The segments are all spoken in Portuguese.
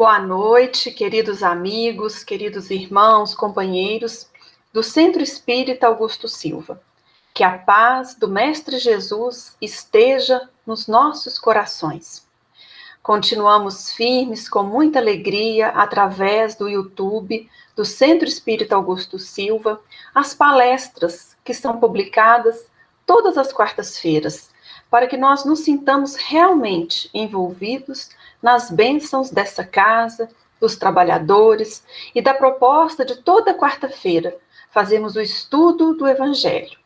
Boa noite, queridos amigos, queridos irmãos, companheiros do Centro Espírita Augusto Silva. Que a paz do Mestre Jesus esteja nos nossos corações. Continuamos firmes com muita alegria através do YouTube do Centro Espírita Augusto Silva, as palestras que são publicadas todas as quartas-feiras, para que nós nos sintamos realmente envolvidos nas bênçãos dessa casa, dos trabalhadores e da proposta de toda quarta-feira, fazemos o estudo do Evangelho.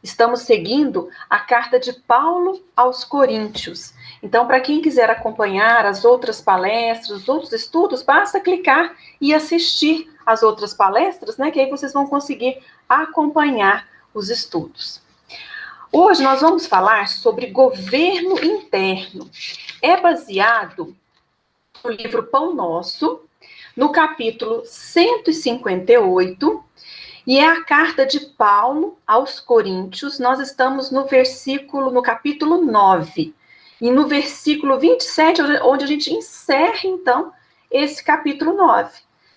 Estamos seguindo a carta de Paulo aos Coríntios. Então, para quem quiser acompanhar as outras palestras, os outros estudos, basta clicar e assistir as outras palestras, né? Que aí vocês vão conseguir acompanhar os estudos. Hoje nós vamos falar sobre governo interno. É baseado no livro Pão Nosso, no capítulo 158, e é a carta de Paulo aos Coríntios. Nós estamos no capítulo 9, e no versículo 27, onde a gente encerra, então, esse capítulo 9.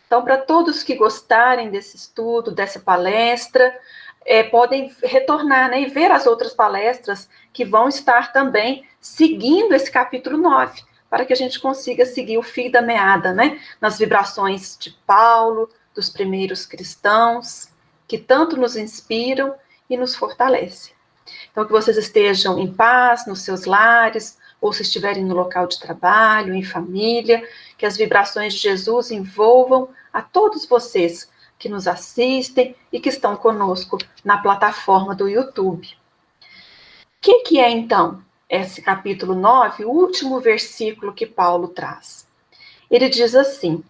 Então, para todos que gostarem desse estudo, dessa palestra, podem retornar, né, e ver as outras palestras que vão estar também seguindo esse capítulo 9, para que a gente consiga seguir o fio da meada, né, nas vibrações de Paulo, dos primeiros cristãos, que tanto nos inspiram e nos fortalecem. Então, que vocês estejam em paz nos seus lares, ou se estiverem no local de trabalho, em família, que as vibrações de Jesus envolvam a todos vocês que nos assistem e que estão conosco na plataforma do YouTube. O que é, então, esse capítulo 9, o último versículo que Paulo traz? Ele diz assim: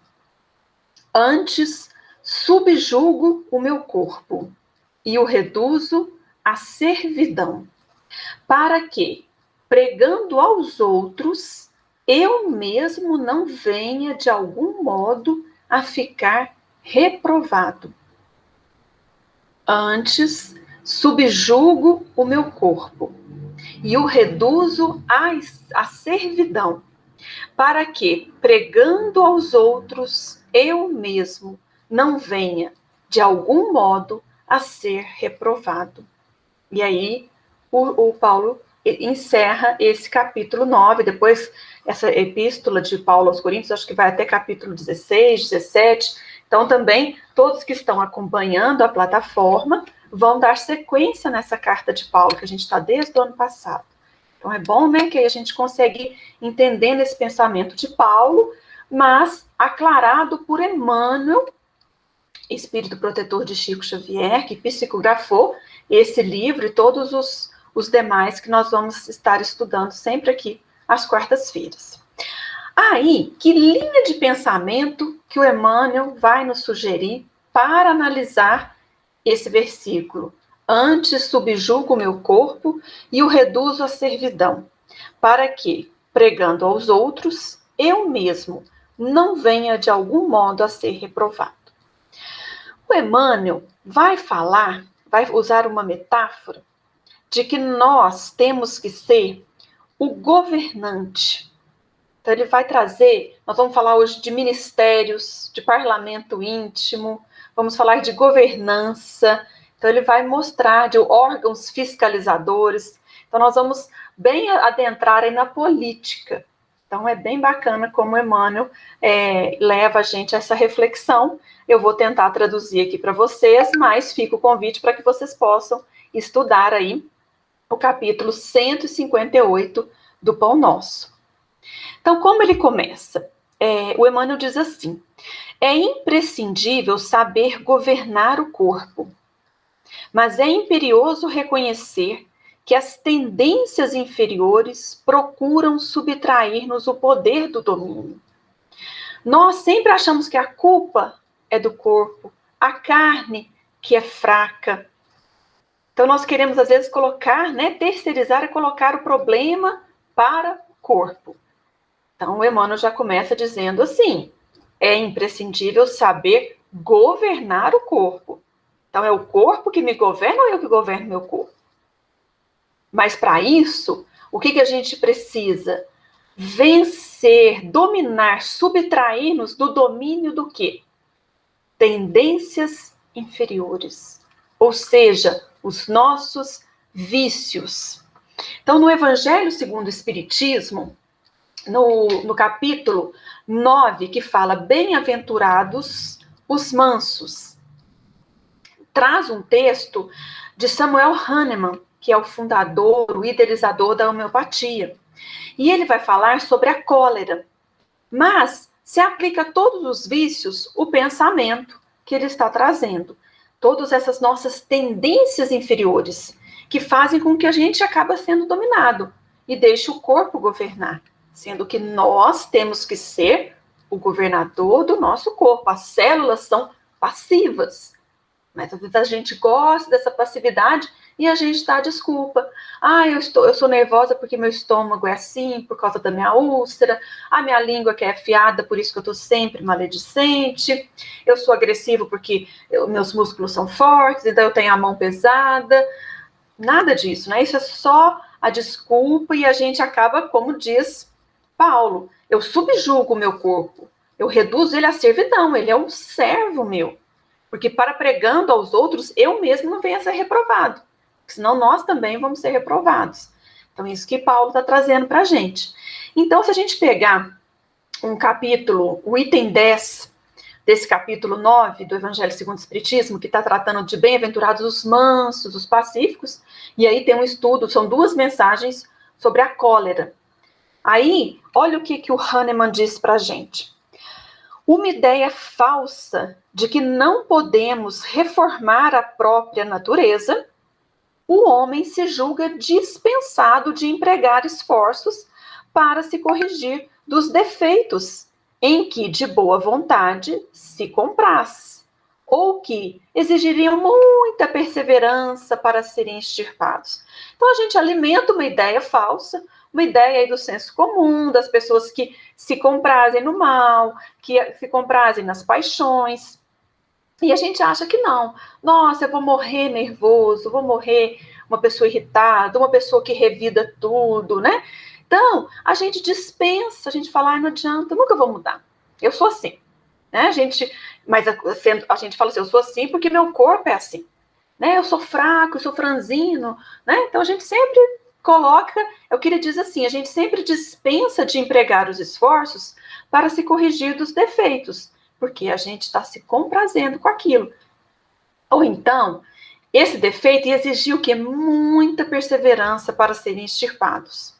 antes subjugo o meu corpo e o reduzo à servidão, para que, pregando aos outros, eu mesmo não venha de algum modo a ficar reprovado. Antes subjugo o meu corpo e o reduzo à servidão, para que, pregando aos outros, eu mesmo não venha, de algum modo, a ser reprovado. E aí, o Paulo encerra esse capítulo 9, depois essa epístola de Paulo aos Coríntios, acho que vai até capítulo 16, 17, então também todos que estão acompanhando a plataforma vão dar sequência nessa carta de Paulo, que a gente está desde o ano passado. Então é bom, né, que aí a gente consegue ir entendendo esse pensamento de Paulo, mas aclarado por Emmanuel, espírito protetor de Chico Xavier, que psicografou esse livro e todos os demais que nós vamos estar estudando sempre aqui às quartas-feiras. Aí, que linha de pensamento que o Emmanuel vai nos sugerir para analisar esse versículo? Antes subjugo o meu corpo e o reduzo à servidão, para que, pregando aos outros, eu mesmo não venha de algum modo a ser reprovado. O Emmanuel vai usar uma metáfora de que nós temos que ser o governante. Então ele vai trazer, nós vamos falar hoje de ministérios, de parlamento íntimo, vamos falar de governança, então ele vai mostrar de órgãos fiscalizadores, então nós vamos bem adentrar aí na política. Então é bem bacana como Emmanuel leva a gente a essa reflexão. Eu vou tentar traduzir aqui para vocês, mas fica o convite para que vocês possam estudar aí o capítulo 158 do Pão Nosso. Então, como ele começa? O Emmanuel diz assim: é imprescindível saber governar o corpo, mas é imperioso reconhecer que as tendências inferiores procuram subtrair-nos o poder do domínio. Nós sempre achamos que a culpa é do corpo, a carne que é fraca. Então nós queremos às vezes colocar, né, terceirizar e colocar o problema para o corpo. Então o Emmanuel já começa dizendo assim: é imprescindível saber governar o corpo. Então é o corpo que me governa ou eu que governo meu corpo? Mas para isso, o que a gente precisa? Vencer vencer, dominar, subtrair-nos do domínio do quê? Tendências inferiores, ou seja, os nossos vícios. Então, no Evangelho segundo o Espiritismo, no capítulo 9, que fala bem-aventurados os mansos, traz um texto de Samuel Hahnemann, que é o fundador, o idealizador da homeopatia. E ele vai falar sobre a cólera, mas se aplica a todos os vícios o pensamento que ele está trazendo. Todas essas nossas tendências inferiores que fazem com que a gente acabe sendo dominado e deixe o corpo governar, sendo que nós temos que ser o governador do nosso corpo. As células são passivas, mas às vezes a gente gosta dessa passividade e a gente dá desculpa. Eu sou nervosa porque meu estômago é assim, por causa da minha úlcera. A minha língua que é afiada, por isso que eu estou sempre maledicente. Eu sou agressivo porque meus músculos são fortes, então eu tenho a mão pesada. Nada disso, né? Isso é só a desculpa e a gente acaba, como diz Paulo, eu subjugo o meu corpo. Eu reduzo ele à servidão, ele é um servo meu. Porque para pregando aos outros, eu mesmo não venho a ser reprovado. Senão nós também vamos ser reprovados. Então, isso que Paulo está trazendo para a gente. Então, se a gente pegar um capítulo, o item 10 desse capítulo 9 do Evangelho segundo o Espiritismo, que está tratando de bem-aventurados os mansos, os pacíficos, e aí tem um estudo, são 2 mensagens sobre a cólera. Aí, olha o que o Hahnemann diz para a gente. Uma ideia falsa de que não podemos reformar a própria natureza, o homem se julga dispensado de empregar esforços para se corrigir dos defeitos em que, de boa vontade, se compraz, ou que exigiriam muita perseverança para serem extirpados. Então, a gente alimenta uma ideia falsa, uma ideia aí do senso comum, das pessoas que se comprazem no mal, que se comprazem nas paixões, e a gente acha que não. Nossa, eu vou morrer nervoso, vou morrer uma pessoa irritada, uma pessoa que revida tudo, né? Então, a gente dispensa, a gente fala, não adianta, eu nunca vou mudar. Eu sou assim, né? Mas a gente fala assim, eu sou assim porque meu corpo é assim, né? Eu sou fraco, eu sou franzino, né? Então, a gente sempre coloca, é o que ele diz assim, a gente sempre dispensa de empregar os esforços para se corrigir dos defeitos, porque a gente está se comprazendo com aquilo. Ou então, esse defeito exigiu o quê? Muita perseverança para serem extirpados.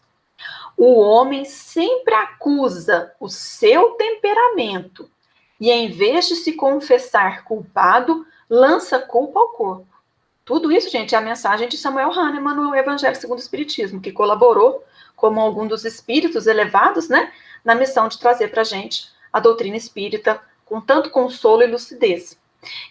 O homem sempre acusa o seu temperamento e, em vez de se confessar culpado, lança culpa ao corpo. Tudo isso, gente, é a mensagem de Samuel Hahnemann no Evangelho segundo o Espiritismo, que colaborou como algum dos espíritos elevados, né, na missão de trazer para a gente a doutrina espírita com tanto consolo e lucidez.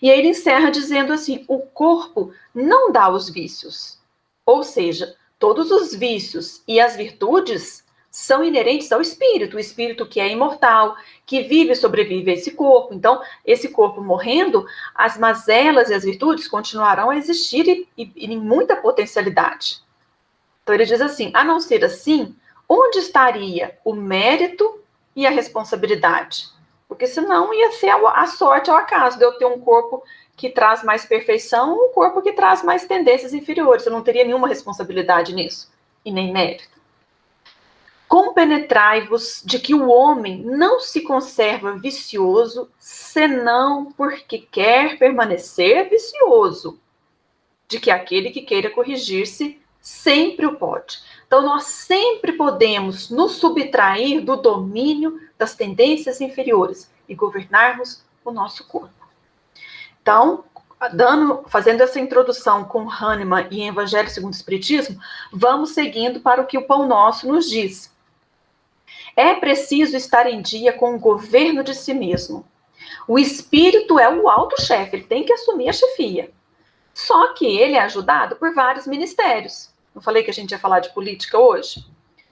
E aí ele encerra dizendo assim, o corpo não dá os vícios. Ou seja, todos os vícios e as virtudes são inerentes ao espírito, o espírito que é imortal, que vive e sobrevive a esse corpo. Então, esse corpo morrendo, as mazelas e as virtudes continuarão a existir e em muita potencialidade. Então, ele diz assim, a não ser assim, onde estaria o mérito e a responsabilidade? Porque senão ia ser a sorte ao acaso de eu ter um corpo que traz mais perfeição, um corpo que traz mais tendências inferiores. Eu não teria nenhuma responsabilidade nisso, e nem mérito. Compenetrai-vos de que o homem não se conserva vicioso, senão porque quer permanecer vicioso, de que aquele que queira corrigir-se sempre o pode. Então, nós sempre podemos nos subtrair do domínio das tendências inferiores e governarmos o nosso corpo. Então, fazendo essa introdução com Hahnemann e Evangelho segundo o Espiritismo, vamos seguindo para o que o Pão Nosso nos diz. É preciso estar em dia com o governo de si mesmo. O espírito é o alto-chefe, ele tem que assumir a chefia. Só que ele é ajudado por vários ministérios. Não falei que a gente ia falar de política hoje?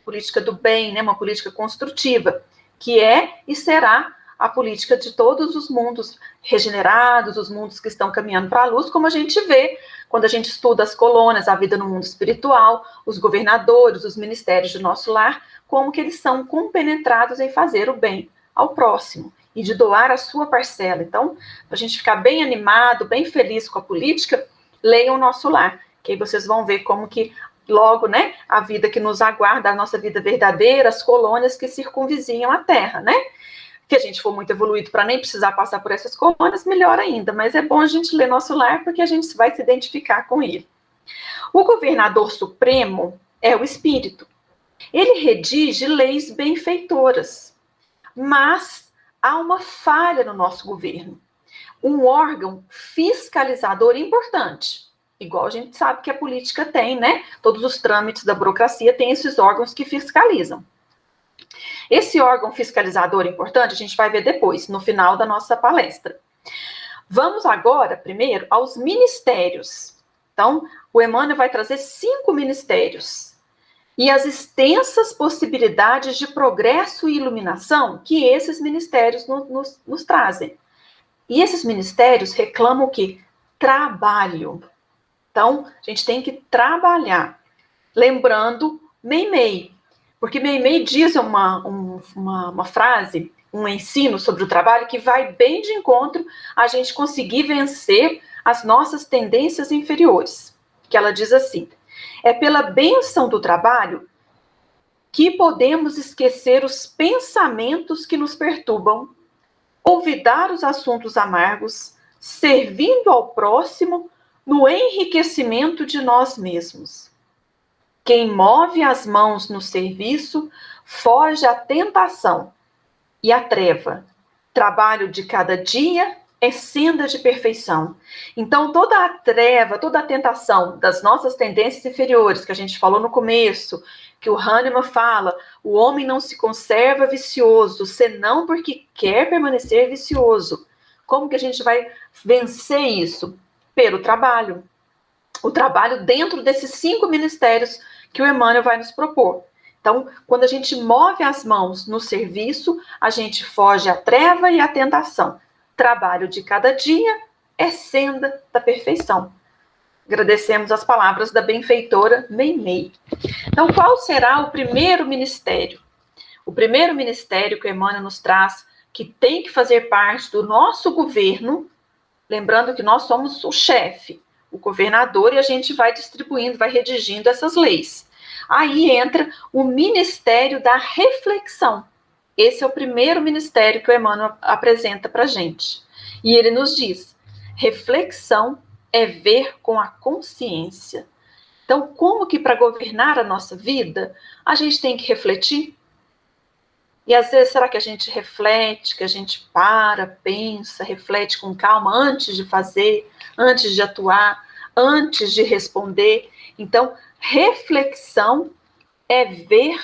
Política do bem, né? Uma política construtiva, que é e será a política de todos os mundos regenerados, os mundos que estão caminhando para a luz, como a gente vê quando a gente estuda as colônias, a vida no mundo espiritual, os governadores, os ministérios do nosso lar, como que eles são compenetrados em fazer o bem ao próximo e de doar a sua parcela. Então, para a gente ficar bem animado, bem feliz com a política, leiam o Nosso Lar, que aí vocês vão ver como que logo, né, a vida que nos aguarda, a nossa vida verdadeira, as colônias que circunvizinham a Terra, né? Se a gente for muito evoluído para nem precisar passar por essas colônias, melhor ainda, mas é bom a gente ler Nosso Lar porque a gente vai se identificar com ele. O governador supremo é o Espírito. Ele redige leis benfeitoras, mas há uma falha no nosso governo. Um órgão fiscalizador importante, igual a gente sabe que a política tem, né? Todos os trâmites da burocracia têm esses órgãos que fiscalizam. Esse órgão fiscalizador importante a gente vai ver depois, no final da nossa palestra. Vamos agora, primeiro, aos ministérios. Então, o Emmanuel vai trazer 5 ministérios e as extensas possibilidades de progresso e iluminação que esses ministérios nos trazem. E esses ministérios reclamam o quê? Trabalho. Então, a gente tem que trabalhar. Lembrando Meimei, porque Meimei diz uma frase, um ensino sobre o trabalho que vai bem de encontro a gente conseguir vencer as nossas tendências inferiores. Que ela diz assim: é pela bênção do trabalho que podemos esquecer os pensamentos que nos perturbam, olvidar os assuntos amargos, servindo ao próximo no enriquecimento de nós mesmos. Quem move as mãos no serviço foge à tentação e à treva. Trabalho de cada dia é senda de perfeição. Então, toda a treva, toda a tentação das nossas tendências inferiores, que a gente falou no começo, que o Hahnemann fala, o homem não se conserva vicioso, senão porque quer permanecer vicioso. Como que a gente vai vencer isso? Pelo trabalho. O trabalho dentro desses 5 ministérios que o Emmanuel vai nos propor. Então, quando a gente move as mãos no serviço, a gente foge à treva e à tentação. Trabalho de cada dia é senda da perfeição. Agradecemos as palavras da benfeitora Meimei. Então, qual será o primeiro ministério? O primeiro ministério que o Emmanuel nos traz, que tem que fazer parte do nosso governo, lembrando que nós somos o chefe, o governador, e a gente vai distribuindo, vai redigindo essas leis. Aí entra o Ministério da Reflexão. Esse é o primeiro ministério que o Emmanuel apresenta para a gente. E ele nos diz: reflexão é ver com a consciência. Então, como que para governar a nossa vida, a gente tem que refletir? E às vezes, será que a gente reflete, que a gente para, pensa, reflete com calma antes de fazer, antes de atuar, antes de responder? Então, reflexão é ver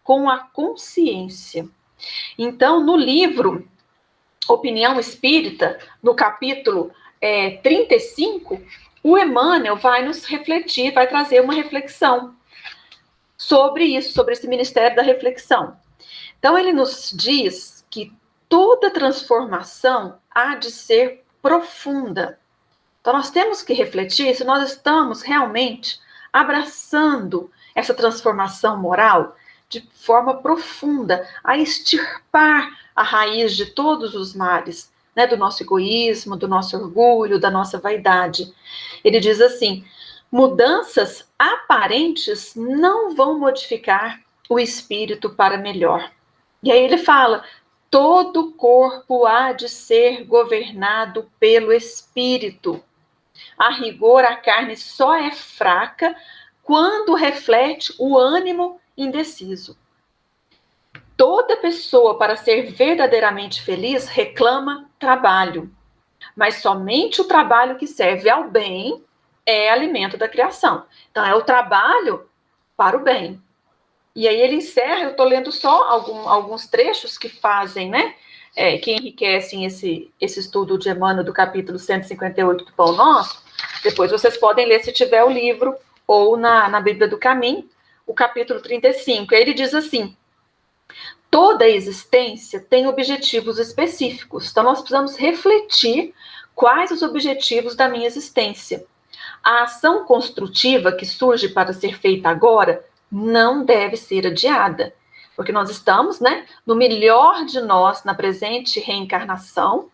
com a consciência. Então, no livro Opinião Espírita, no capítulo 35, o Emmanuel vai nos refletir, vai trazer uma reflexão sobre isso, sobre esse ministério da reflexão. Então, ele nos diz que toda transformação há de ser profunda. Então, nós temos que refletir se nós estamos realmente abraçando essa transformação moral de forma profunda, a extirpar a raiz de todos os males, né, do nosso egoísmo, do nosso orgulho, da nossa vaidade. Ele diz assim: mudanças aparentes não vão modificar o espírito para melhor. E aí ele fala: todo corpo há de ser governado pelo espírito. A rigor, a carne só é fraca quando reflete o ânimo indeciso. Toda pessoa, para ser verdadeiramente feliz, reclama trabalho. Mas somente o trabalho que serve ao bem é alimento da criação. Então, é o trabalho para o bem. E aí ele encerra, eu estou lendo só alguns trechos que fazem, né? Que enriquecem esse estudo de Emmanuel do capítulo 158 do Pão Nosso. Depois vocês podem ler se tiver o livro ou na Bíblia do Caminho, o capítulo 35. Aí ele diz assim: toda existência tem objetivos específicos. Então, nós precisamos refletir quais os objetivos da minha existência. A ação construtiva que surge para ser feita agora não deve ser adiada. Porque nós estamos, né, no melhor de nós na presente reencarnação,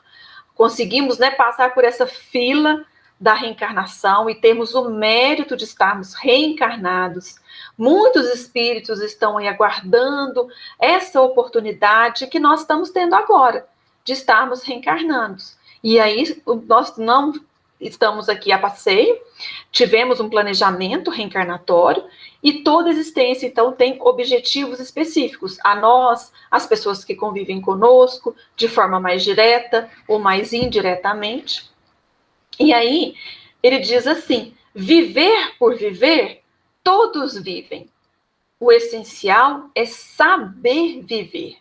conseguimos, né, passar por essa fila da reencarnação e termos o mérito de estarmos reencarnados. Muitos espíritos estão aí aguardando essa oportunidade que nós estamos tendo agora, de estarmos reencarnando. E aí nós não estamos aqui a passeio, tivemos um planejamento reencarnatório e toda existência, então, tem objetivos específicos. A nós, as pessoas que convivem conosco, de forma mais direta ou mais indiretamente. E aí, ele diz assim, viver por viver, todos vivem. O essencial é saber viver.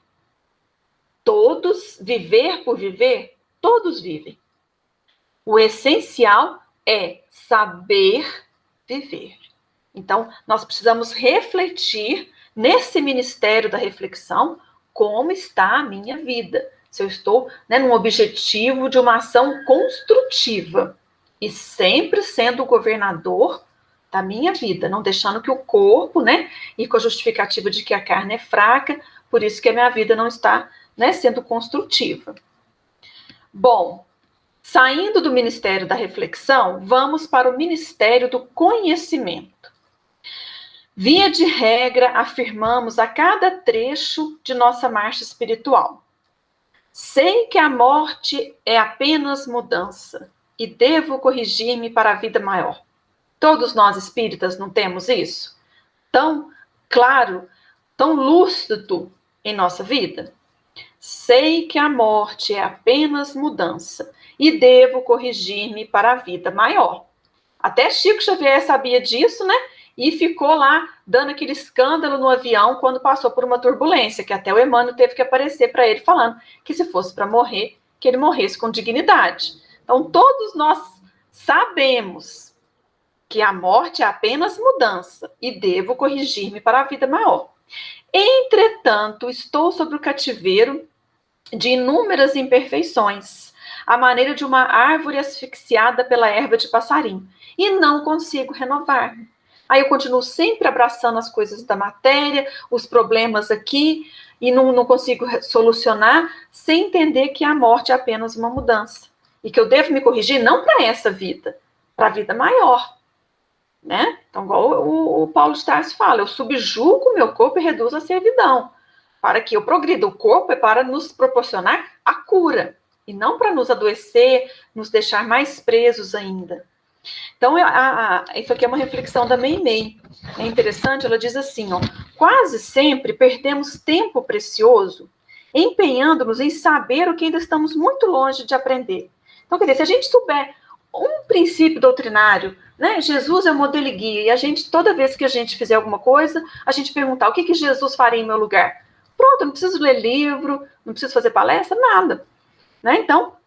Todos, viver por viver, todos vivem. O essencial é saber viver. Então, nós precisamos refletir nesse ministério da reflexão como está a minha vida. Se eu estou, né, num objetivo de uma ação construtiva e sempre sendo o governador da minha vida, não deixando que o corpo, né, e com a justificativa de que a carne é fraca, por isso que a minha vida não está, né, sendo construtiva. Bom, saindo do ministério da reflexão, vamos para o ministério do conhecimento. Via de regra, afirmamos a cada trecho de nossa marcha espiritual. Sei que a morte é apenas mudança e devo corrigir-me para a vida maior. Todos nós espíritas não temos isso? Tão claro, tão lúcido em nossa vida? Sei que a morte é apenas mudança e devo corrigir-me para a vida maior. Até Chico Xavier sabia disso, né? E ficou lá dando aquele escândalo no avião quando passou por uma turbulência, que até o Emmanuel teve que aparecer para ele falando que se fosse para morrer, que ele morresse com dignidade. Então, todos nós sabemos que a morte é apenas mudança e devo corrigir-me para a vida maior. Entretanto, estou sobre o cativeiro de inúmeras imperfeições, à maneira de uma árvore asfixiada pela erva de passarinho, e não consigo renovar-me. Aí eu continuo sempre abraçando as coisas da matéria, os problemas aqui, e não consigo solucionar, sem entender que a morte é apenas uma mudança. E que eu devo me corrigir não para essa vida, para a vida maior. Né? Então, igual o Paulo de Tarso fala, eu subjugo o meu corpo e reduzo a servidão, para que eu progrida. O corpo é para nos proporcionar a cura, e não para nos adoecer, nos deixar mais presos ainda. Então, isso aqui é uma reflexão da Meimei. É interessante, ela diz assim, ó, quase sempre perdemos tempo precioso empenhando-nos em saber o que ainda estamos muito longe de aprender. Então, quer dizer, se a gente souber um princípio doutrinário, né, Jesus é o modelo e guia, e a gente, toda vez que a gente fizer alguma coisa, a gente perguntar o que Jesus faria em meu lugar. Pronto, eu não preciso ler livro, não preciso fazer palestra, nada. Né? Então,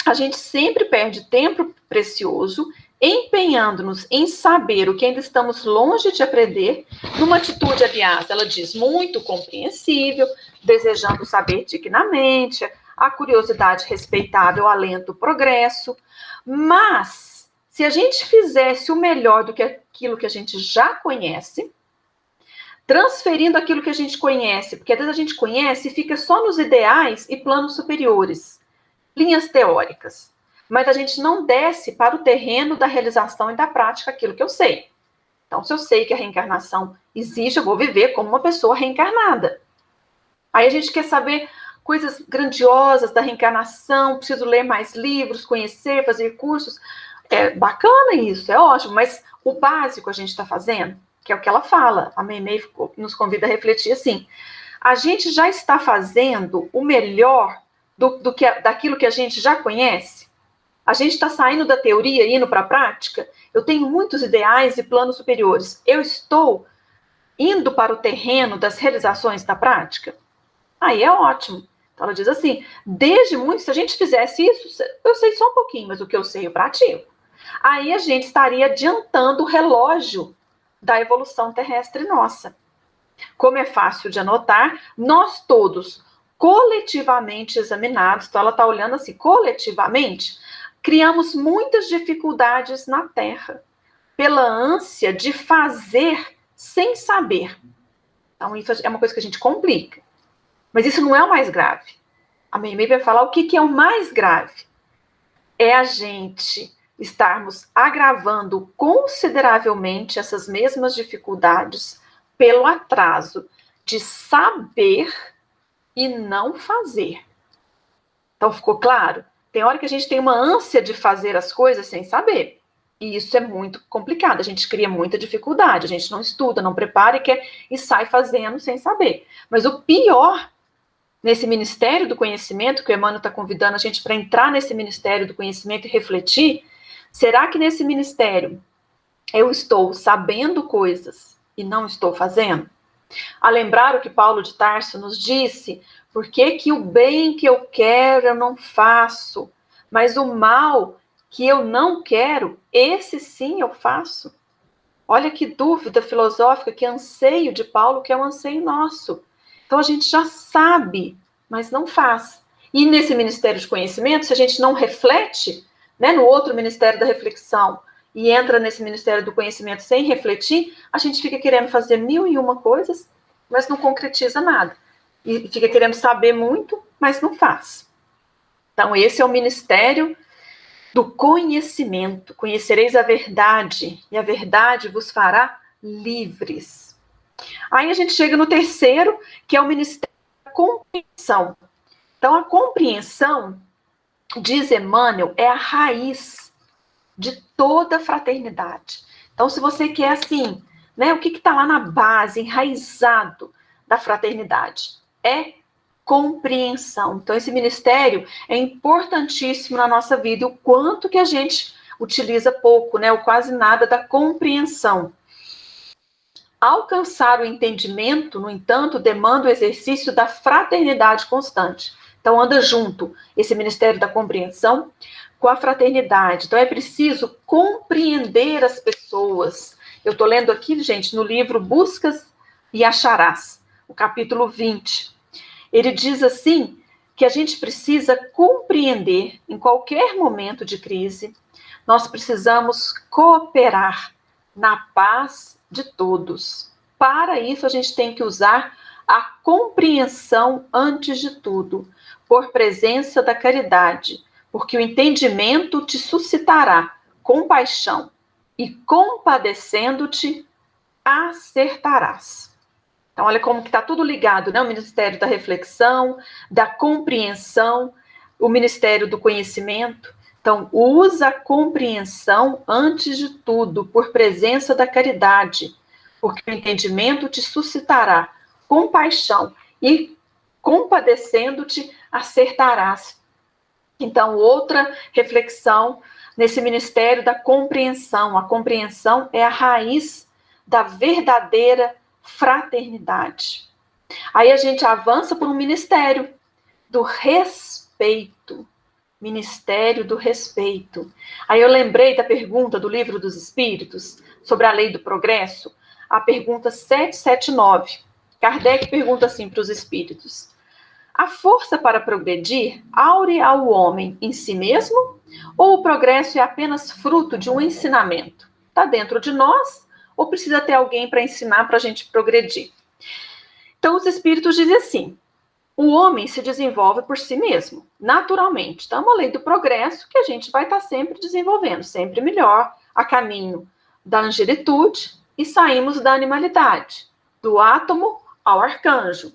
a gente sempre perde tempo precioso empenhando-nos em saber o que ainda estamos longe de aprender, numa atitude, aliás, ela diz, muito compreensível, desejando saber dignamente, a curiosidade respeitável alenta o progresso, mas se a gente fizesse o melhor do que aquilo que a gente já conhece, transferindo aquilo que a gente conhece, porque às vezes a gente conhece e fica só nos ideais e planos superiores, linhas teóricas, mas a gente não desce para o terreno da realização e da prática aquilo que eu sei. Então, se eu sei que a reencarnação existe, eu vou viver como uma pessoa reencarnada. Aí a gente quer saber coisas grandiosas da reencarnação, preciso ler mais livros, conhecer, fazer cursos. É bacana isso, é ótimo, mas o básico a gente está fazendo, que é o que ela fala, a Meimei nos convida a refletir assim, a gente já está fazendo o melhor daquilo que a gente já conhece? A gente está saindo da teoria e indo para a prática? Eu tenho muitos ideais e planos superiores. Eu estou indo para o terreno das realizações da prática? Aí é ótimo. Então ela diz assim, desde muito, se a gente fizesse isso, eu sei só um pouquinho, mas o que eu sei eu pratico. Aí a gente estaria adiantando o relógio da evolução terrestre nossa. Como é fácil de anotar, nós todos, coletivamente examinados, então ela está olhando assim, coletivamente, criamos muitas dificuldades na Terra, pela ânsia de fazer sem saber. Então, isso é uma coisa que a gente complica. Mas isso não é o mais grave. A Meimei vai falar o que é o mais grave. É a gente estarmos agravando consideravelmente essas mesmas dificuldades pelo atraso de saber e não fazer. Então, ficou claro? Tem hora que a gente tem uma ânsia de fazer as coisas sem saber. E isso é muito complicado. A gente cria muita dificuldade. A gente não estuda, não prepara e sai fazendo sem saber. Mas o pior nesse Ministério do Conhecimento, que o Emmanuel está convidando a gente para entrar nesse Ministério do Conhecimento e refletir, será que nesse ministério eu estou sabendo coisas e não estou fazendo? A lembrar o que Paulo de Tarso nos disse, por que o bem que eu quero eu não faço, mas o mal que eu não quero, esse sim eu faço? Olha que dúvida filosófica, que anseio de Paulo, que é um anseio nosso. Então a gente já sabe, mas não faz. E nesse Ministério de Conhecimento, se a gente não reflete, né, no outro Ministério da Reflexão, e entra nesse Ministério do Conhecimento sem refletir, a gente fica querendo fazer 1001 coisas, mas não concretiza nada. E fica querendo saber muito, mas não faz. Então, esse é o Ministério do Conhecimento. Conhecereis a verdade, e a verdade vos fará livres. Aí a gente chega no terceiro, que é o Ministério da Compreensão. Então, a compreensão, diz Emmanuel, é a raiz de toda fraternidade. Então, se você quer assim, né, o que está lá na base, enraizado da fraternidade? É compreensão. Então, esse ministério é importantíssimo na nossa vida, o quanto que a gente utiliza pouco, né, ou quase nada da compreensão. Alcançar o entendimento, no entanto, demanda o exercício da fraternidade constante. Então, anda junto esse ministério da compreensão com a fraternidade. Então, é preciso compreender as pessoas. Eu estou lendo aqui, gente, no livro Buscas e Acharás, o capítulo 20. Ele diz assim, que a gente precisa compreender, em qualquer momento de crise, nós precisamos cooperar na paz de todos. Para isso, a gente tem que usar a compreensão antes de tudo, por presença da caridade, porque o entendimento te suscitará compaixão e, compadecendo-te, acertarás. Então, olha como que está tudo ligado, né? O Ministério da Reflexão, da Compreensão, o Ministério do Conhecimento. Então, usa a compreensão antes de tudo, por presença da caridade, porque o entendimento te suscitará compaixão e, compadecendo-te, acertarás. Então, outra reflexão nesse Ministério da Compreensão. A compreensão é a raiz da verdadeira fraternidade. Aí a gente avança por um ministério do respeito. Ministério do respeito. Aí eu lembrei da pergunta do Livro dos Espíritos sobre a lei do progresso, a pergunta 779. Kardec pergunta assim para os espíritos: a força para progredir aure ao homem em si mesmo, ou o progresso é apenas fruto de um ensinamento? Está dentro de nós, ou precisa ter alguém para ensinar para a gente progredir? Então, os espíritos dizem assim: o homem se desenvolve por si mesmo, naturalmente. Então, é uma lei do progresso que a gente vai estar sempre desenvolvendo, sempre melhor, a caminho da angelitude, e saímos da animalidade, do átomo ao arcanjo.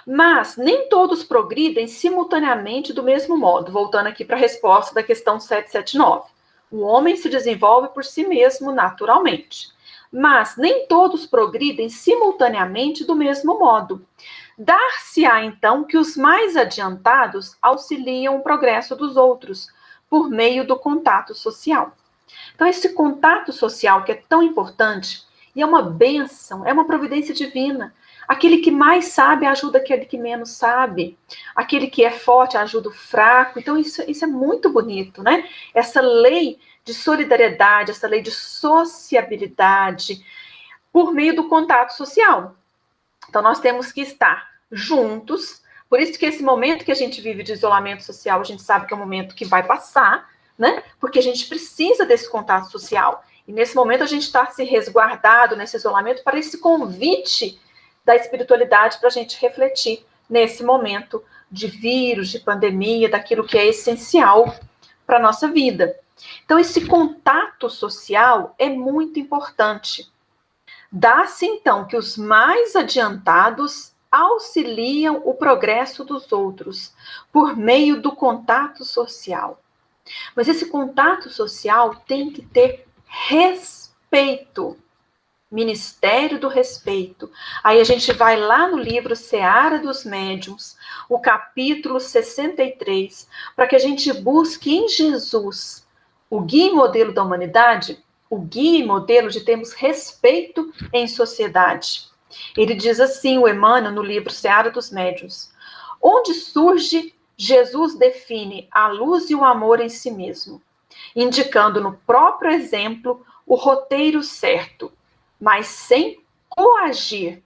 Mas nem todos progridem simultaneamente do mesmo modo. Voltando aqui para a resposta da questão 779. O homem se desenvolve por si mesmo naturalmente, mas nem todos progridem simultaneamente do mesmo modo. Dar-se-á, então, que os mais adiantados auxiliam o progresso dos outros, por meio do contato social. Então, esse contato social que é tão importante, e é uma bênção, é uma providência divina. Aquele que mais sabe ajuda aquele que menos sabe. Aquele que é forte ajuda o fraco. Então, isso é muito bonito, né? Essa lei de solidariedade, essa lei de sociabilidade, por meio do contato social. Então, nós temos que estar juntos. Por isso que esse momento que a gente vive de isolamento social, a gente sabe que é um momento que vai passar, né? Porque a gente precisa desse contato social. E nesse momento a gente está se resguardado nesse isolamento para esse convite da espiritualidade para a gente refletir nesse momento de vírus, de pandemia, daquilo que é essencial para a nossa vida. Então, esse contato social é muito importante. Dá-se, então, que os mais adiantados auxiliam o progresso dos outros por meio do contato social. Mas esse contato social tem que ter respeito. Ministério do Respeito. Aí a gente vai lá no livro Seara dos Médiuns, o capítulo 63, para que a gente busque em Jesus o guia e modelo da humanidade, o guia e modelo de termos respeito em sociedade. Ele diz assim, o Emmanuel, no livro Seara dos Médiuns, onde surge, Jesus define a luz e o amor em si mesmo, indicando no próprio exemplo o roteiro certo, mas sem coagir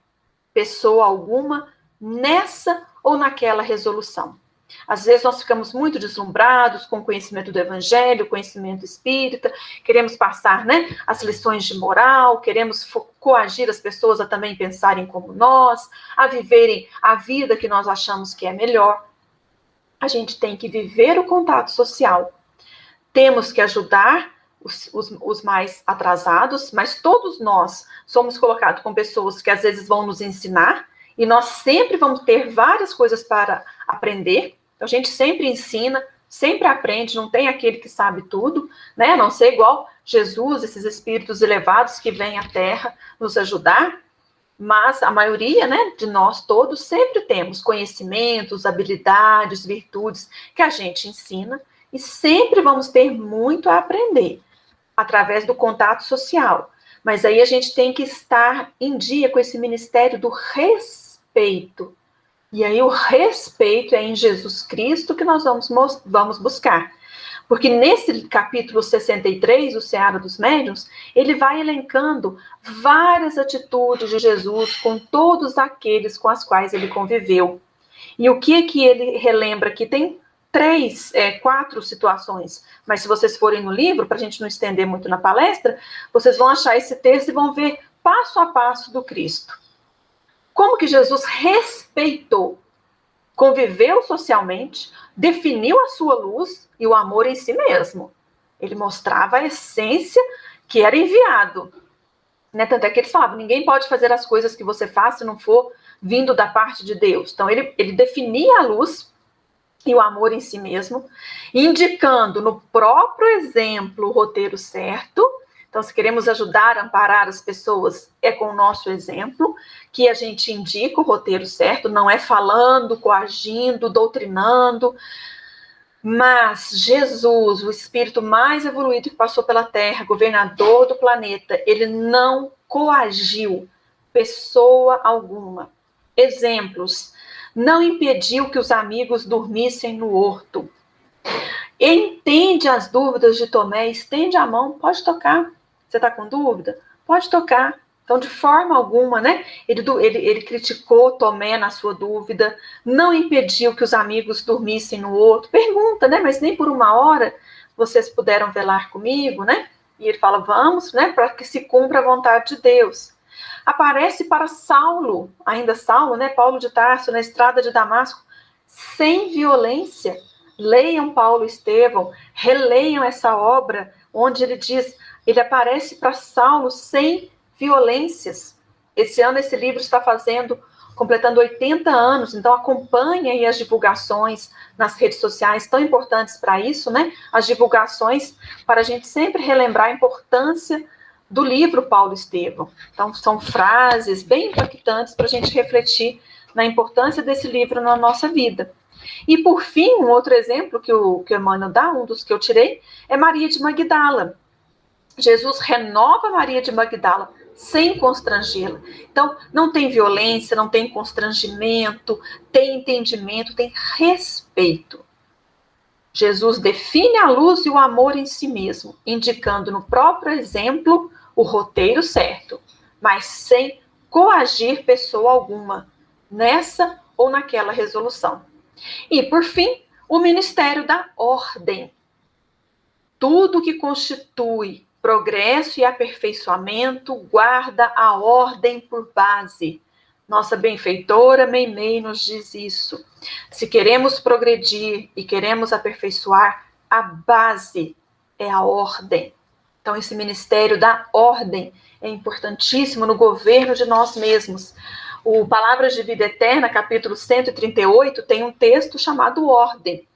pessoa alguma nessa ou naquela resolução. Às vezes nós ficamos muito deslumbrados com o conhecimento do evangelho, conhecimento espírita, queremos passar, né, as lições de moral, queremos coagir as pessoas a também pensarem como nós, a viverem a vida que nós achamos que é melhor. A gente tem que viver o contato social. Temos que ajudar os mais atrasados, mas todos nós somos colocados com pessoas que às vezes vão nos ensinar, e nós sempre vamos ter várias coisas para aprender. Então, a gente sempre ensina, sempre aprende, não tem aquele que sabe tudo, né? A não ser igual Jesus, esses espíritos elevados que vêm à Terra nos ajudar, mas a maioria, né, de nós todos sempre temos conhecimentos, habilidades, virtudes que a gente ensina, e sempre vamos ter muito a aprender através do contato social. Mas aí a gente tem que estar em dia com esse ministério do respeito. E aí o respeito é em Jesus Cristo que nós vamos buscar. Porque nesse capítulo 63, o Seara dos Médiuns, ele vai elencando várias atitudes de Jesus com todos aqueles com as quais ele conviveu. E o que ele relembra aqui? Tem quatro situações, mas se vocês forem no livro, para a gente não estender muito na palestra, vocês vão achar esse texto e vão ver passo a passo do Cristo. Como que Jesus respeitou, conviveu socialmente, definiu a sua luz e o amor em si mesmo. Ele mostrava a essência que era enviado. Né? Tanto é que eles falavam, ninguém pode fazer as coisas que você faz se não for vindo da parte de Deus. Então, ele definia a luz e o amor em si mesmo, indicando no próprio exemplo o roteiro certo. Então, se queremos ajudar, amparar as pessoas, é com o nosso exemplo que a gente indica o roteiro certo, não é falando, coagindo, doutrinando, mas Jesus, o espírito mais evoluído que passou pela Terra, governador do planeta, ele não coagiu pessoa alguma. Exemplos: não impediu que os amigos dormissem no horto. Entende as dúvidas de Tomé, estende a mão, pode tocar. Você está com dúvida? Pode tocar. Então, de forma alguma, né? Ele criticou Tomé na sua dúvida, não impediu que os amigos dormissem no horto. Pergunta, né? Mas nem por uma hora vocês puderam velar comigo, né? E ele fala, vamos, né? Para que se cumpra a vontade de Deus. Aparece para Saulo, ainda Saulo, né? Paulo de Tarso, na estrada de Damasco, sem violência. Leiam Paulo e Estevão, releiam essa obra, onde ele diz, ele aparece para Saulo sem violências. Esse ano esse livro está completando 80 anos, então acompanhe aí as divulgações nas redes sociais, tão importantes para isso, né? As divulgações, para a gente sempre relembrar a importância do livro Paulo e Estevão. Então, são frases bem impactantes para a gente refletir na importância desse livro na nossa vida. E, por fim, um outro exemplo que o Emmanuel dá, um dos que eu tirei, é Maria de Magdala. Jesus renova Maria de Magdala sem constrangê-la. Então, não tem violência, não tem constrangimento, tem entendimento, tem respeito. Jesus define a luz e o amor em si mesmo, indicando no próprio exemplo o roteiro certo, mas sem coagir pessoa alguma, nessa ou naquela resolução. E, por fim, o ministério da ordem. Tudo que constitui progresso e aperfeiçoamento guarda a ordem por base. Nossa benfeitora Meimei nos diz isso. Se queremos progredir e queremos aperfeiçoar, a base é a ordem. Então, esse ministério da ordem é importantíssimo no governo de nós mesmos. O Palavras de Vida Eterna, capítulo 138, tem um texto chamado Ordem.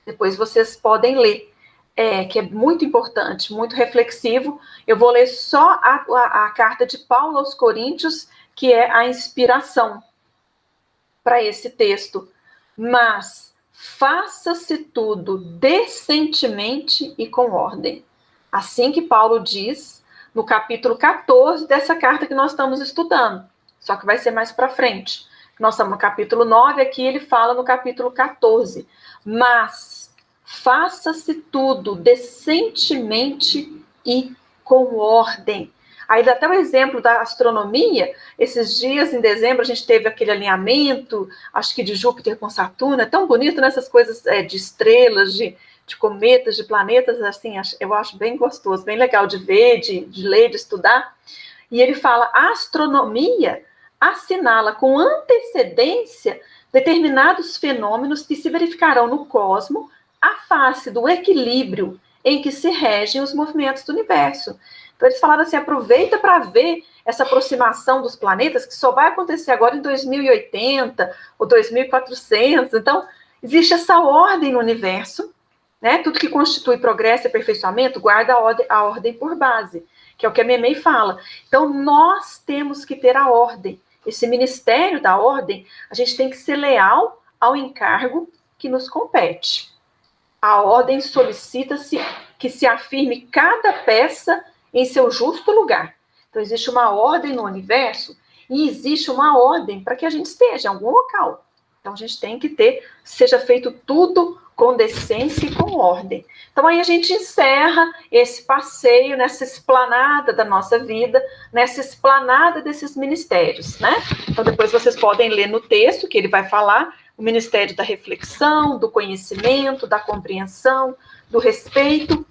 Depois vocês podem ler, que é muito importante, muito reflexivo. Eu vou ler só a carta de Paulo aos Coríntios, que é a inspiração para esse texto. Mas faça-se tudo decentemente e com ordem. Assim que Paulo diz no capítulo 14 dessa carta que nós estamos estudando. Só que vai ser mais para frente. Nós estamos no capítulo 9, aqui ele fala no capítulo 14. Mas faça-se tudo decentemente e com ordem. Aí dá até o exemplo da astronomia. Esses dias, em dezembro, a gente teve aquele alinhamento, acho que de Júpiter com Saturno. É tão bonito nessas coisas de estrelas, de cometas, de planetas, assim, eu acho bem gostoso, bem legal de ver, de ler, de estudar. E ele fala, a astronomia assinala com antecedência determinados fenômenos que se verificarão no cosmos à face do equilíbrio em que se regem os movimentos do universo. Então, eles falaram assim, aproveita para ver essa aproximação dos planetas, que só vai acontecer agora em 2080 ou 2400. Então, existe essa ordem no universo, né? Tudo que constitui progresso e aperfeiçoamento guarda a ordem por base, que é o que a Meimei fala. Então, nós temos que ter a ordem. Esse ministério da ordem, a gente tem que ser leal ao encargo que nos compete. A ordem solicita-se que se afirme cada peça em seu justo lugar. Então, existe uma ordem no universo e existe uma ordem para que a gente esteja em algum local. Então, a gente tem que ter, seja feito tudo com decência e com ordem. Então, aí a gente encerra esse passeio nessa esplanada da nossa vida, nessa esplanada desses ministérios, né? Então, depois vocês podem ler no texto que ele vai falar o ministério da reflexão, do conhecimento, da compreensão, do respeito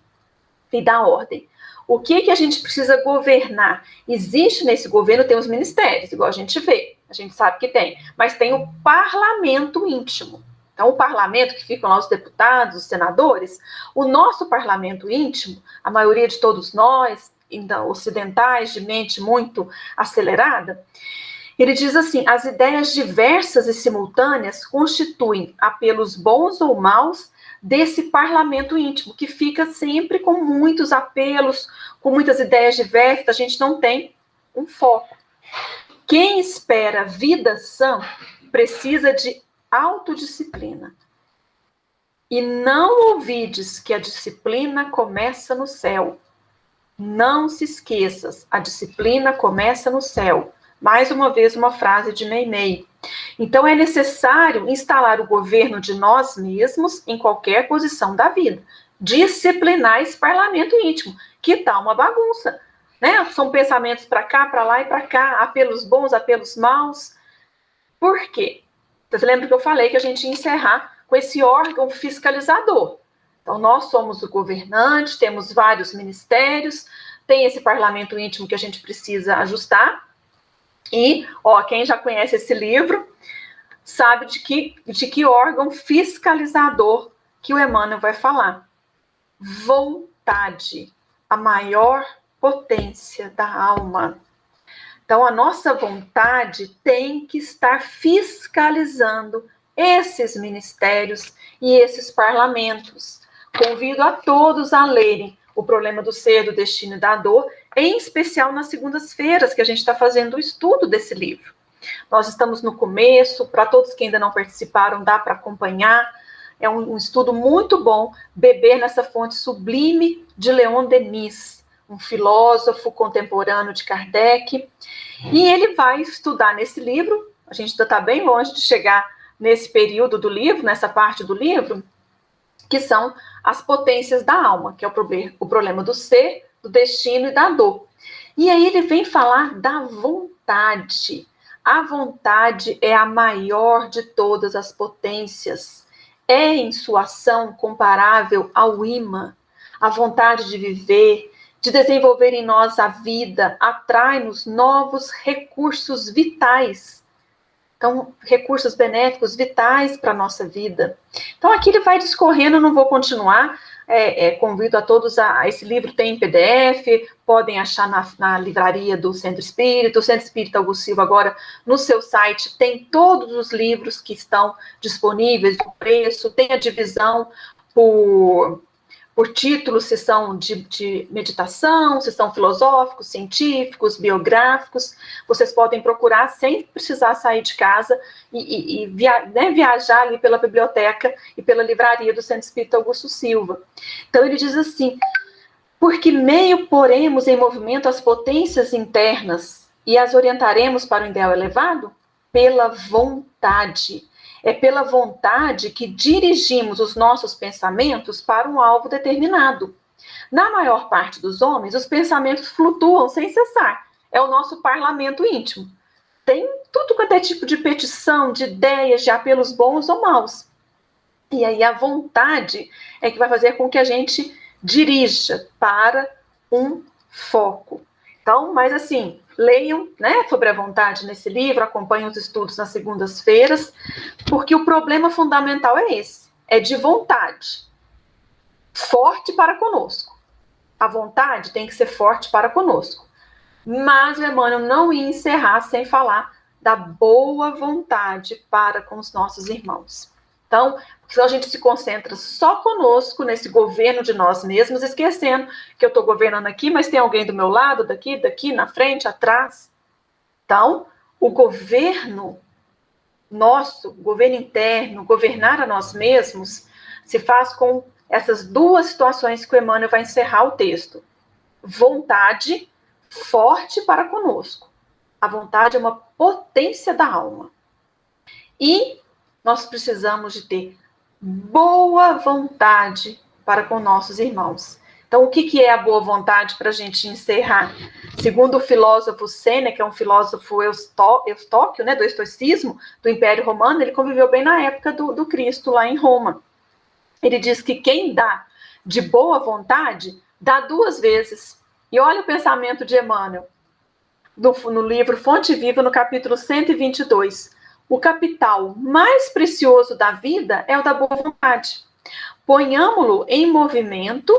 e da ordem. O que a gente precisa governar? Existe nesse governo, tem os ministérios, igual a gente vê, a gente sabe que tem, mas tem o parlamento íntimo. Então, o parlamento, que ficam lá os deputados, os senadores, o nosso parlamento íntimo, a maioria de todos nós, ainda ocidentais, de mente muito acelerada, ele diz assim, as ideias diversas e simultâneas constituem apelos bons ou maus desse parlamento íntimo, que fica sempre com muitos apelos, com muitas ideias diversas, a gente não tem um foco. Quem espera vida sã precisa de autodisciplina. E não ouvides que a disciplina começa no céu. Não se esqueças, a disciplina começa no céu. Mais uma vez, uma frase de Meimei. Então, é necessário instalar o governo de nós mesmos em qualquer posição da vida. Disciplinar esse parlamento íntimo, que está uma bagunça, né? São pensamentos para cá, para lá e para cá, apelos bons, apelos maus. Por quê? Você lembra que eu falei que a gente ia encerrar com esse órgão fiscalizador. Então, nós somos o governante, temos vários ministérios, tem esse parlamento íntimo que a gente precisa ajustar. E, quem já conhece esse livro, sabe de que órgão fiscalizador que o Emmanuel vai falar. Vontade, a maior potência da alma. Então, a nossa vontade tem que estar fiscalizando esses ministérios e esses parlamentos. Convido a todos a lerem O Problema do Ser, do Destino e da Dor, em especial nas segundas-feiras, que a gente está fazendo o estudo desse livro. Nós estamos no começo, para todos que ainda não participaram, dá para acompanhar. É um estudo muito bom, beber nessa fonte sublime de Leon Denis, um filósofo contemporâneo de Kardec. E ele vai estudar nesse livro, a gente ainda está bem longe de chegar nesse período do livro, nessa parte do livro, que são as potências da alma, que é o problema do ser, do destino e da dor. E aí ele vem falar da vontade. A vontade é a maior de todas as potências. É em sua ação comparável ao imã. A vontade de viver, de desenvolver em nós a vida, atrai-nos novos recursos vitais. Então, recursos benéficos vitais para a nossa vida. Então, aqui ele vai discorrendo, eu não vou continuar. Convido a todos esse livro tem em PDF, podem achar na livraria do Centro Espírita. O Centro Espírita Augusto Silva agora, no seu site, tem todos os livros que estão disponíveis, o preço, tem a divisão por títulos, se são de meditação, se são filosóficos, científicos, biográficos. Vocês podem procurar sem precisar sair de casa e viajar ali pela biblioteca e pela livraria do Centro Espírita Augusto Silva. Então ele diz assim: porque meio poremos em movimento as potências internas e as orientaremos para o ideal elevado? Pela vontade. É pela vontade que dirigimos os nossos pensamentos para um alvo determinado. Na maior parte dos homens, os pensamentos flutuam sem cessar. É o nosso parlamento íntimo. Tem tudo quanto é tipo de petição, de ideias, de apelos bons ou maus. E aí a vontade é que vai fazer com que a gente dirija para um foco. Então, mas assim, leiam, né, sobre a vontade nesse livro, acompanhem os estudos nas segundas-feiras, porque o problema fundamental é esse, é de vontade, forte para conosco. A vontade tem que ser forte para conosco. Mas o Emmanuel não ia encerrar sem falar da boa vontade para com os nossos irmãos. Então, se a gente se concentra só conosco, nesse governo de nós mesmos, esquecendo que eu estou governando aqui, mas tem alguém do meu lado, daqui, na frente, atrás. Então, o governo nosso, governo interno, governar a nós mesmos, se faz com essas duas situações que o Emmanuel vai encerrar o texto. Vontade forte para conosco. A vontade é uma potência da alma. E nós precisamos de ter boa vontade para com nossos irmãos. Então, o que é a boa vontade para a gente encerrar? Segundo o filósofo Sêneca, que é um filósofo eustóquio, né, do estoicismo, do Império Romano, ele conviveu bem na época do Cristo, lá em Roma. Ele diz que quem dá de boa vontade, dá 2 vezes. E olha o pensamento de Emmanuel, no livro Fonte Viva, no capítulo 122. O capital mais precioso da vida é o da boa vontade. Ponhamo-lo em movimento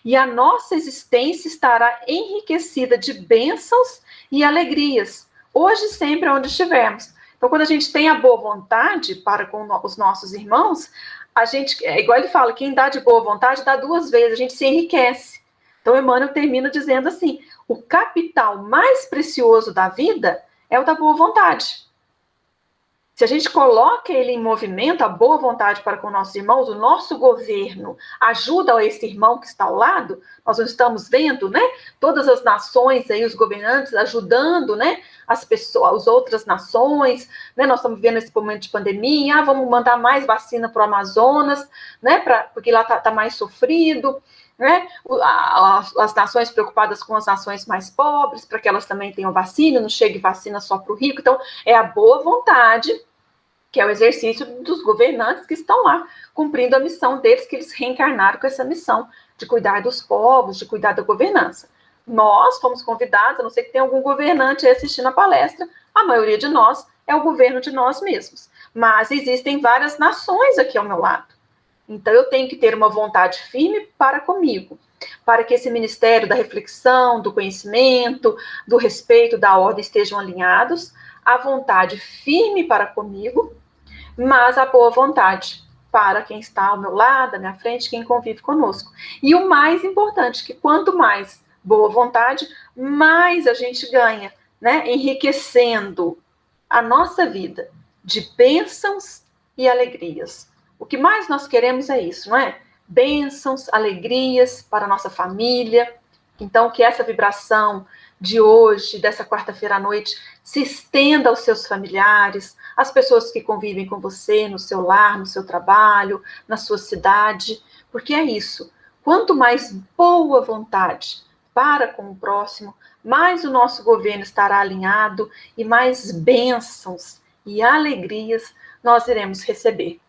e a nossa existência estará enriquecida de bênçãos e alegrias, hoje e sempre onde estivermos. Então, quando a gente tem a boa vontade para com os nossos irmãos, a gente, igual ele fala, quem dá de boa vontade dá 2 vezes, a gente se enriquece. Então, Emmanuel termina dizendo assim: o capital mais precioso da vida é o da boa vontade. Se a gente coloca ele em movimento, a boa vontade para com nossos irmãos, o nosso governo ajuda a esse irmão que está ao lado, nós não estamos vendo, né? Todas as nações aí, os governantes ajudando, né? As pessoas, as outras nações, né? Nós estamos vendo esse momento de pandemia, vamos mandar mais vacina para o Amazonas, né? Porque lá está mais sofrido, né? As nações preocupadas com as nações mais pobres, para que elas também tenham vacina, não chegue vacina só para o rico. Então, é a boa vontade, que é o exercício dos governantes que estão lá, cumprindo a missão deles, que eles reencarnaram com essa missão de cuidar dos povos, de cuidar da governança. Nós fomos convidados, a não ser que tenha algum governante aí assistindo a palestra, a maioria de nós é o governo de nós mesmos. Mas existem várias nações aqui ao meu lado. Então, eu tenho que ter uma vontade firme para comigo, para que esse ministério da reflexão, do conhecimento, do respeito, da ordem estejam alinhados, a vontade firme para comigo, mas a boa vontade para quem está ao meu lado, à minha frente, quem convive conosco. E o mais importante, que quanto mais boa vontade, mais a gente ganha, né? Enriquecendo a nossa vida de bênçãos e alegrias. O que mais nós queremos é isso, não é? Bênçãos, alegrias para a nossa família. Então, que essa vibração de hoje, dessa quarta-feira à noite, se estenda aos seus familiares, às pessoas que convivem com você no seu lar, no seu trabalho, na sua cidade, porque é isso. Quanto mais boa vontade para com o próximo, mais o nosso governo estará alinhado e mais bênçãos e alegrias nós iremos receber.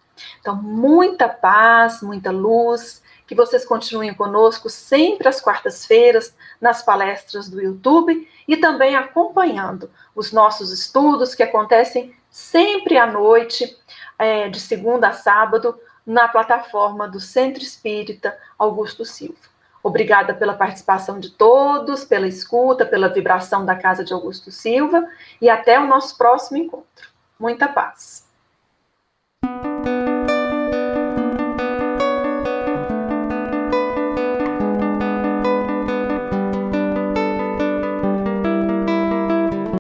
Então, muita paz, muita luz, que vocês continuem conosco sempre às quartas-feiras, nas palestras do YouTube e também acompanhando os nossos estudos que acontecem sempre à noite, de segunda a sábado, na plataforma do Centro Espírita Augusto Silva. Obrigada pela participação de todos, pela escuta, pela vibração da Casa de Augusto Silva, e até o nosso próximo encontro. Muita paz.